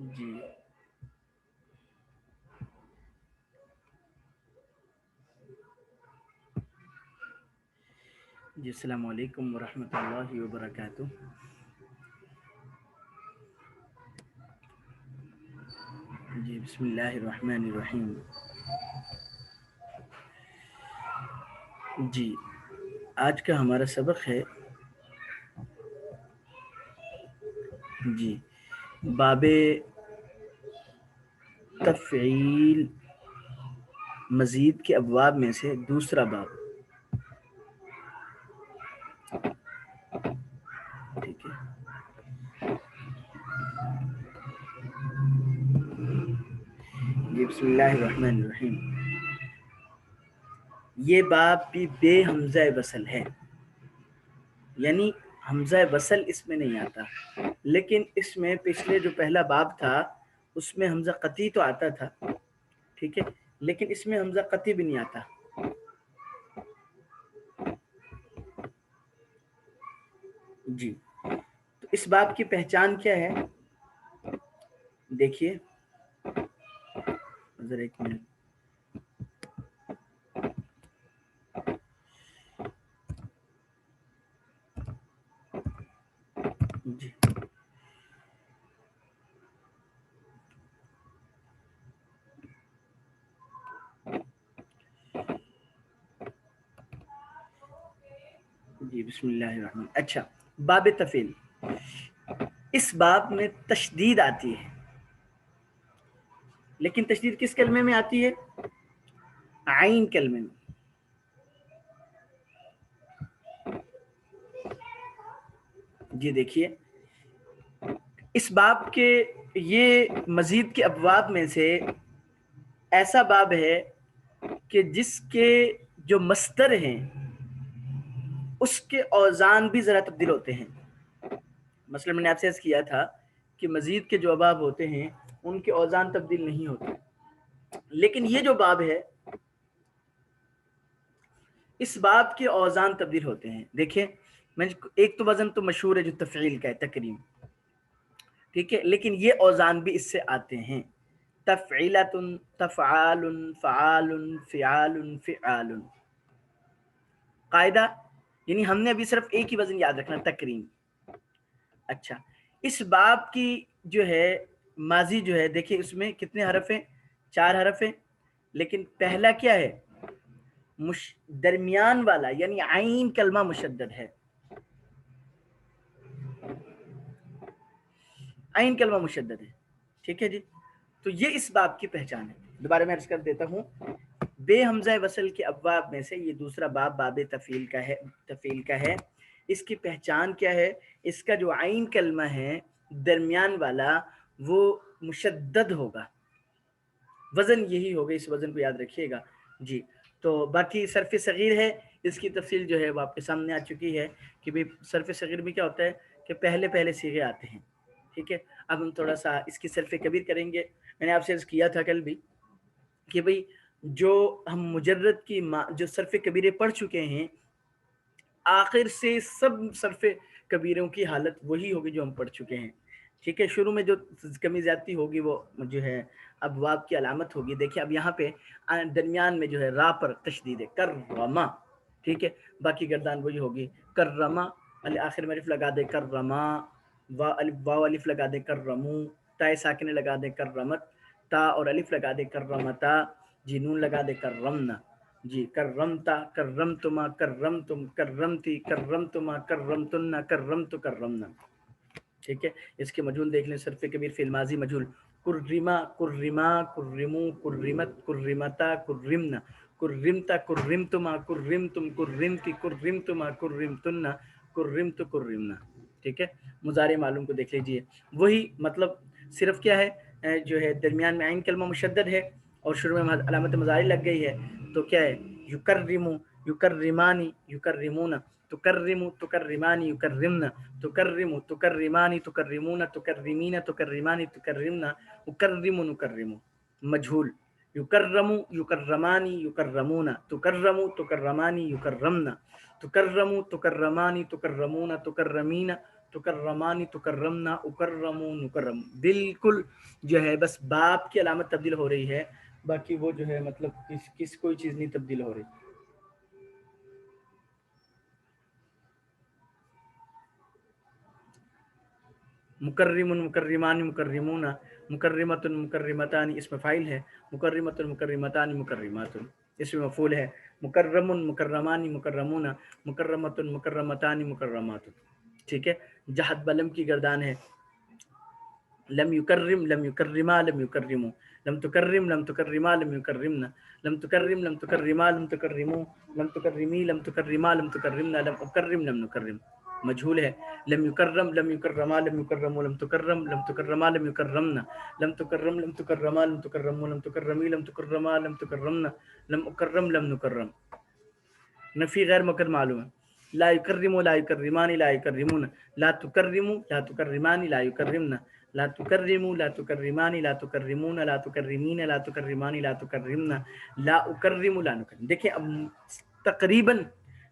جی جی السلام علیکم ورحمۃ اللہ وبرکاتہ. جی بسم اللہ الرحمن الرحیم. جی آج کا ہمارا سبق ہے جی باب تفعیل، مزید کے ابواب میں سے دوسرا باب. ٹھیک ہے. جی بسم اللہ الرحمن الرحیم. یہ باب بھی بے حمزہ وصل ہے، یعنی حمزہ وصل اس میں نہیں آتا، لیکن اس میں پچھلے جو پہلا باب تھا اس میں حمزہ قطعی تو آتا تھا، ٹھیک ہے، لیکن اس میں حمزہ قطعی بھی نہیں آتا. جی تو اس باب کی پہچان کیا ہے؟ دیکھیے ذرا ایک منٹ. جی جی بسم اللہ الرحمن. اچھا، باب تفعیل، اس باب میں تشدید آتی ہے، لیکن تشدید کس کلمے میں آتی ہے؟ عین کلمے میں. جی دیکھیے اس باب کے یہ مزید کے ابواب میں سے ایسا باب ہے کہ جس کے جو مصدر ہیں اس کے اوزان بھی ذرا تبدیل ہوتے ہیں. مثلا میں نے آپ سے عرض کیا تھا کہ مزید کے جو ابواب ہوتے ہیں ان کے اوزان تبدیل نہیں ہوتے، لیکن یہ جو باب ہے اس باب کے اوزان تبدیل ہوتے ہیں. دیکھیں ایک تو وزن تو مشہور ہے جو تفعیل کا ہے، تکریم، ٹھیک ہے، لیکن یہ اوزان بھی اس سے آتے ہیں. تفعیلۃ، تفعال، فعال، فعال، فعال. قاعدہ یعنی ہم نے ابھی صرف ایک ہی وزن یاد رکھنا، تکریم. اچھا، اس باب کی جو ہے ماضی جو ہے، دیکھیں اس میں کتنے حرف ہیں؟ 4 حرف ہیں، لیکن پہلا کیا ہے؟ درمیان والا یعنی عین کلمہ مشدد ہے. عین کلمہ مشدد ہے، ٹھیک ہے جی. تو یہ اس باب کی پہچان ہے. دوبارہ میں عرض کر دیتا ہوں، بے حمزہ وصل کے ابواب میں سے یہ دوسرا باب باب تفعیل کا ہے. تفعیل کا ہے. اس کی پہچان کیا ہے؟ اس کا جو عین کلمہ ہے درمیان والا وہ مشدد ہوگا، وزن یہی ہوگا، اس وزن کو یاد رکھیے گا. جی تو باقی صرف صغیر ہے، اس کی تفصیل جو ہے وہ آپ کے سامنے آ چکی ہے کہ بھئی صرف صغیر میں کیا ہوتا ہے کہ پہلے صیغے آتے ہیں، ٹھیک ہے. اب ہم تھوڑا سا اس کی صرف کبیر کریں گے. میں نے آپ سے عرض کیا تھا کل بھی کہ بھئی جو ہم مجرد کی جو صرف کبیرے پڑھ چکے ہیں آخر سے سب صرف کبیروں کی حالت وہی ہوگی جو ہم پڑھ چکے ہیں، ٹھیک ہے. شروع میں جو کمی زیادتی ہوگی وہ جو ہے ابواب کی علامت ہوگی. دیکھیں اب یہاں پہ درمیان میں جو ہے را پر تشدید ہے، کرما، ٹھیک ہے. باقی گردان وہی ہوگی، کرما، آخر میں الف لگا دے کرما، واو الف لگا دے کرمو، تا ساکن لگا دے کرمت، تا اور الف لگا دے کرمتا، جی نون لگا دے کرمنا، جی کرمتا، کرمتما، کرمتم، کرمتی، کرمتما، کرمتن، کرمت، کرمنا، ٹھیک ہے. اس کے مجہول دیکھ لیں. صرف کبیر فعل ماضی مجہول، کرما، کرما، کرمو، کرمت، کرمتا، کرمنا، کرمتا، کرمتما، کرمتم، کرمتی، کرمتما، کرمتن، کرمت، کرمنا، ٹھیک ہے. مضارع معلوم کو دیکھ لیجئے، وہی مطلب صرف کیا ہے جو ہے درمیان میں عین کلمہ مشدد ہے اور شروع میں علامت مضارع لگ گئی ہے. تو کیا ہے؟ یکرمو، یکرمانی، یکرمون، تکرمو، تکرمانی، یکرمنا، تکرمو، تکرمانی، تکرمون، تکرمین، تکرمانی، تکرمنا، اکرم، نکرم. مجھول، یکرمو، یکرمانی، یکرمون، تکرمو، تکرمانی، یکرمنا، تکرمو، تکرمانی، تکرمون، تکرمین، तुकर्रमानी तुकर्रमना उकर्रमू नुकर्रम, बिल्कुल जो है बस बाप की अलामत तब्दील हो रही है, बाकी वो जो है मतलब किस कोई चीज नहीं तब्दील हो रही। मुकर्रिमुन मुकर्रिमानी मुकर्रिमूना, मुकर्रिमतुन मुकर्रिमतानी इसमें फाइल है, मुकर्रिमतुन मुकर्रिमतानी मुकर्रिमातुन इसमें मफूल है, मुकर्रमुन मुकर्रमानी मुकर्रमूना, मुकर्रमतुन मुकर्रमतानी मुकर्रमातुन। ठीक है, जहद बलम की गर्दान है, लम युकर्रिम लम युकर्रिमा लम युकर्रिमू, लम तुकर्रिम लम तुकर्रिमा लम युकर्रिमना, लम तुकर्रिम लम तुकर्रिमा लम तुकर्रिमू, लम तुकर्रिमी लम तुकर्रिमा लम तुकर्रिमना, लम उकर्रिम लम नुकर्रिम मजहूल है, लम युकर्रम लम युकर्रमा लम युकर्रमू, लम तुकर्रमा लम युकर्रमना, लम तुकर्रम लम तुकर्रमा लम तुकर्रमू, लम तुकर्रमी लम तुकर्रमा लम तुकर्रमना, लम उकर्रम लम नुकर्रम। नफी गैर मुकद्दर मालूम है, ला युकर्रिमू ला युकर्रिमानी ला युकर्रिमूना, ला तुकर्रिमू ला तुकर्रिमानी ला युकर्रिमना, ला तुकर्रिमू ला तुकर्रिमानी ला तुकर्रिमूना, ला तुकर्रिमीना ला तुकर्रिमानी ला तुकर्रिमना, ला उकर्रिमू ला नुकर्रिम। देखिए अब तकरीबन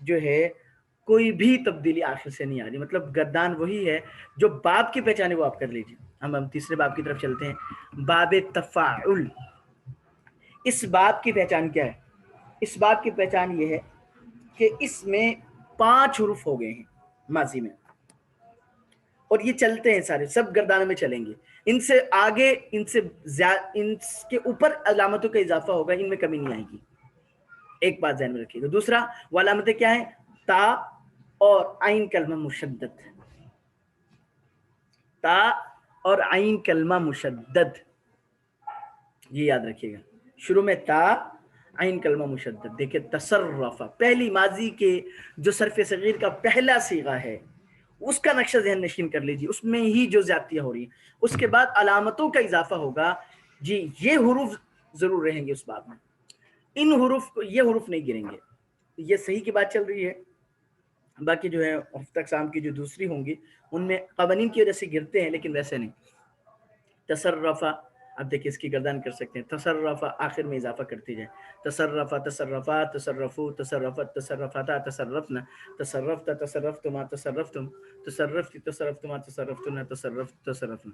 जो है कोई भी तब्दीली आखिर से नहीं आ रही, मतलब गर्दान वही है जो बाब की पहचान है वो आप कर लीजिए। हम तीसरे बाब की तरफ चलते हैं, बाब तफाउल। इस बाब की पहचान क्या है? इस बाब की पहचान ये है कि इसमें 5 हुरूफ हो गए हैं माजी में, और ये चलते हैं सारे, सब गर्दानों में चलेंगे। इनसे आगे इनके ऊपर अलामतों का इजाफा होगा, इनमें कमी नहीं आएगी। एक बात ध्यान में रखिएगा। दूसरा वो अलामतें क्या है? ता और आइन कलमा मुशद्दद, ता और आइन कलमा मुशद्दद, ये याद रखिएगा। शुरू में ता आइन कलमा मुशद्दद। देखिए तसर्रफा, पहली माजी के जो सर्फ सगीर का पहला सीगा है उसका नक्शा ज़हन नशीन कर लीजिए, उसमें ही जो ज्यादतियां हो रही हैं। उसके बाद अलामतों का इजाफा होगा जी, ये हुरूफ जरूर रहेंगे उस बात में, इन हुरूफ को, ये हुरूफ नहीं गिरेंगे। ये सही की बात चल रही है। बाकी जो है अक़साम की जो दूसरी होंगी उनमें क़वानीन की वजह से गिरते हैं, लेकिन वैसे नहीं। तसर्रफा, अब देखिए इसकी गर्दान कर सकते हैं, तसर्रफा आखिर में इजाफा करती जाए, तसर्रफा तसर्रफा तसर्रफू तसर्रफत तसर्रफता तसर्रफना तसर्रफता तसर्रफ्तुमा तसर्रफ्तुम तसर्रफ्ती तसर्रफ्तुमा तसर्रफ्तुना तसर्रफना।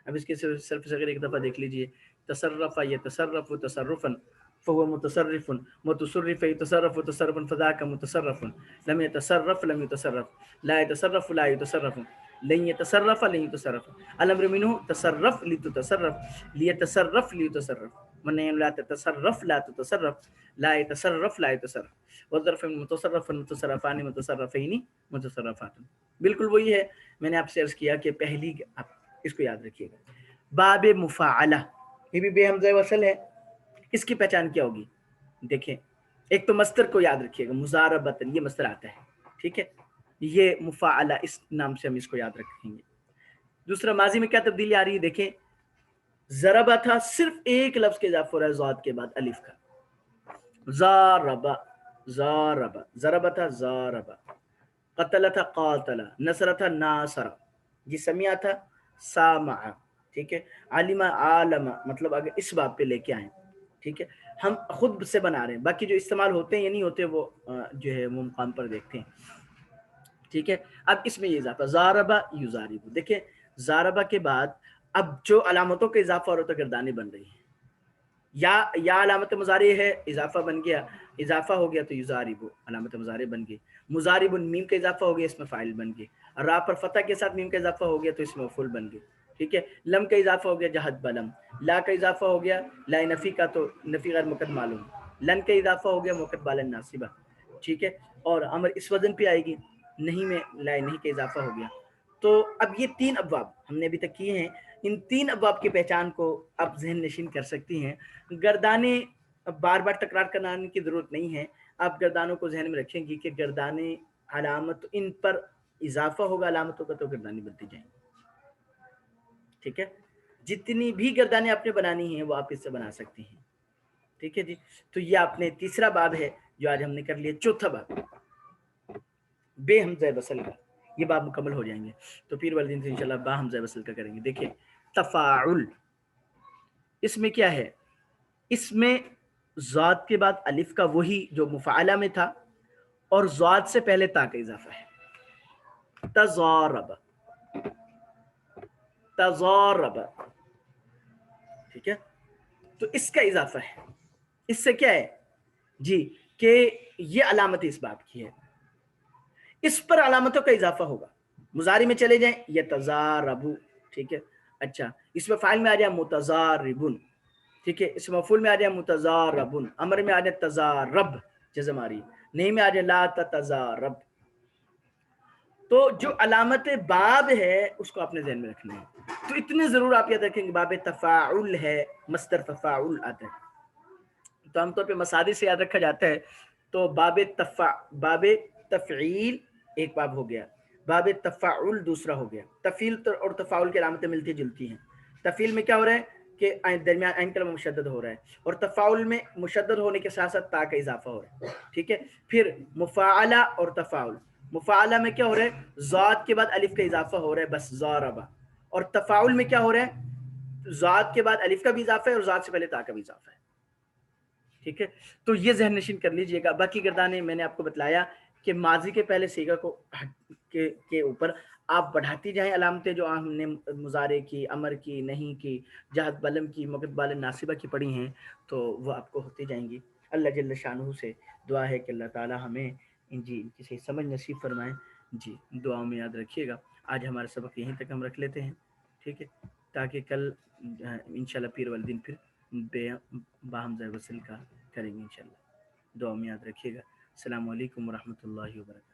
अब इसके सर्फ सगीर एक दफ़ा देख लीजिए, तसर्रफा ये तसर्रफु तसर्रुफन फ़हुव मुतसर्रिफ़ुन मुतसर्रिफ़ यतसर्रफ़ु तसर्रुफ़न फ़ज़ाका मुतसर्रिफ़ुन लम यतसर्रफ़ लम युतसर्रफ़ ला यतसर्रफ़ु ला युतसर्रफ़ लन यतसर्रफ़ लन युतसर्रफ़ अल-अम्रु मिन्हु तसर्रफ़ लितुतसर्रफ़ लियतसर्रफ़ लियुतसर्रफ़ वनहयु ला ततसर्रफ़ ला तुतसर्रफ़ ला यतसर्रफ़ ला युतसर्रफ़ वज़र्फ़ मुतसर्रफ़ मुतसर्रफ़ानि मुतसर्रफ़ैनि मुतसर्रफ़ातुन। बिल्कुल वही है, मैंने आपसे अर्ज़ किया कि पहली, आप इसको याद रखिएगा, बाब मुफ़ाअला, ये भी बेहमज़ा वसल है। इसकी पहचान क्या होगी? देखें, एक तो मस्तर को याद रखिएगा, मुज़ारबतन, ये मस्तर आता है, ठीक है, ये मुफ़ाअला इस नाम से हम इसको याद रखेंगे। दूसरा माजी में क्या तब्दीली आ रही है? देखें, ज़रबा था, सिर्फ एक लफ्ज के इजाफा हो रहा है ज़ाद के बाद अलिफ का, ज़ारबा ज़ारबा, ज़रबा था ज़ारबा, क़तला था क़ातला, नसरा था नासरा, जी समिया था सामा, ठीक है, आलिमा आलमा, मतलब अगर इस बात पे लेके आए, ठीक है, हम खुद से बना रहे हैं, बाकी जो इस्तेमाल होते हैं या नहीं होते वो जो है वो मुकाम पर देखते हैं, ठीक है। अब इसमें ये इजाफा ज़ारबा युज़ारिबु, देखिए ज़ारबा के बाद अब जो अलामतों का इजाफा हो रहा है तो गर्दानें बन रही हैं, या अलामत मुज़ारी है, इजाफा बन गया, इजाफा हो गया तो युज़ारिबु अलामत मुज़ारी बन गई, मुज़ारिबुन मीम का इजाफा हो गया, इसमें फ़ाइल बन गई, रा पर फतह के साथ मीम का इजाफा हो गया तो इसमें मफ़ूल बन गई, ठीक है। लम का इजाफा हो गया जहद बलम, ला का इजाफा हो गया ला नफ़ी का तो नफ़ी गैर मुक़द्दर मालूम, लन का इजाफा हो गया मुक़द्दर बालन नासिबा, ठीक है, और अमर इस वजन पे आएगी, नहीं में ला नहीं का इजाफा हो गया। तो अब ये 3 अबवाब हमने अभी तक किए हैं, इन 3 अबवाब की पहचान को आप ज़हन नशीन कर सकती हैं। गर्दाने बार बार तकरार कराने की ज़रूरत नहीं है, आप गर्दानों को ज़हन में रखेंगी कि गर्दाने अलामत, इन पर इजाफा होगा अलामतों का तो गर्दानी बनती जाएंगी, ठीक है। जितनी भी गर्दानें आपने बनानी हैं वो आप इससे बना सकती हैं, ठीक है जी। तो ये आपने तीसरा बाब है जो आज हमने कर लिया। चौथा बाब बेहमज़ा वसल का, ये बाब मुकम्मल हो जाएंगे तो फिर वाले दिन से इंशाल्लाह बा हमज़ा वसल का करेंगे। देखिए तफ़ाउल, इसमें क्या है? इसमें ज़ाद के बाद अलिफ का वही जो मुफ़ाअला में था, और ज़ाद से पहले ता का इजाफा है, तज़ारब, तज़ारब, ठीक है। तो इसका इजाफा है, इससे क्या है जी कि ये अलामत इस बात की है, इस पर अलामतों का इजाफा होगा। मुजारी में चले जाएं, ये तज़ारबु, ठीक है। अच्छा, इसमें फाइल में आ जाए मुतज़ारिबुन, ठीक है। इसमें मफूल में आ जाए मुतज़ारबुन, अमर में आ जाए तज़ारब, जज़म आ रही, नहीं में आ जाए ला तज़ारब। तो जो अलामत बाब है उसको आपने ज़हन में रखना है। तो इतने ज़रूर आप याद रखेंगे, बाब तफ़ाउल है, मस्दर तफ़ाउल आता है, तो आमतौर पे मसादी से याद रखा जाता है। तो बाब तफ़ईल एक बाब हो गया, बाब तफ़ाउल दूसरा हो गया। तफ़ील और तफ़ाउल की अलामतें मिलती जुलती हैं। तफ़ील में क्या हो रहा है कि दरमियान ऐन कलमा मुशद्दद हो रहा है, और तफ़ाउल में मुशद्दद होने के साथ साथ ता का इजाफा हो रहा है, ठीक है। फिर मुफ़ाअला और तफ़ाउल, मुफ़ाअला में क्या हो रहा है, ज़ाद के बाद अलिफ का इजाफा हो रहा है, बस ज़ारबा। और तफ़ाउल में क्या हो रहा है, ज़ाद के बाद अलिफ का भी इजाफा है और ज़ाद से पहले ता का भी इजाफा है, ठीक है। तो ये जहन नशीन कर लीजिएगा। बाकी गर्दाने मैंने आपको बतलाया कि माजी के पहले सीगा को के ऊपर आप बढ़ाती जाएं अलामतें, जो हमने मुजारे की, अमर की, नहीं की, जहद बलम की, मगद बाल नासिबा की पढ़ी हैं, तो वो आपको होती जाएंगी। अल्लाह जल्ल शानहू से दुआ है कि अल्लाह ताला हमें इनकी सही समझ नसीब फरमाएं जी। दुआ में याद रखिएगा। आज हमारा सबक यहीं तक हम रख लेते हैं, ठीक है, ताकि कल इंशाल्लाह पीर वाले दिन फिर बाहमज़ा वसल का करेंगे इंशाल्लाह। दुआ में याद रखिएगा। अस्सलामु अलैकुम वरहमतुल्लाहि वबरकातुहू।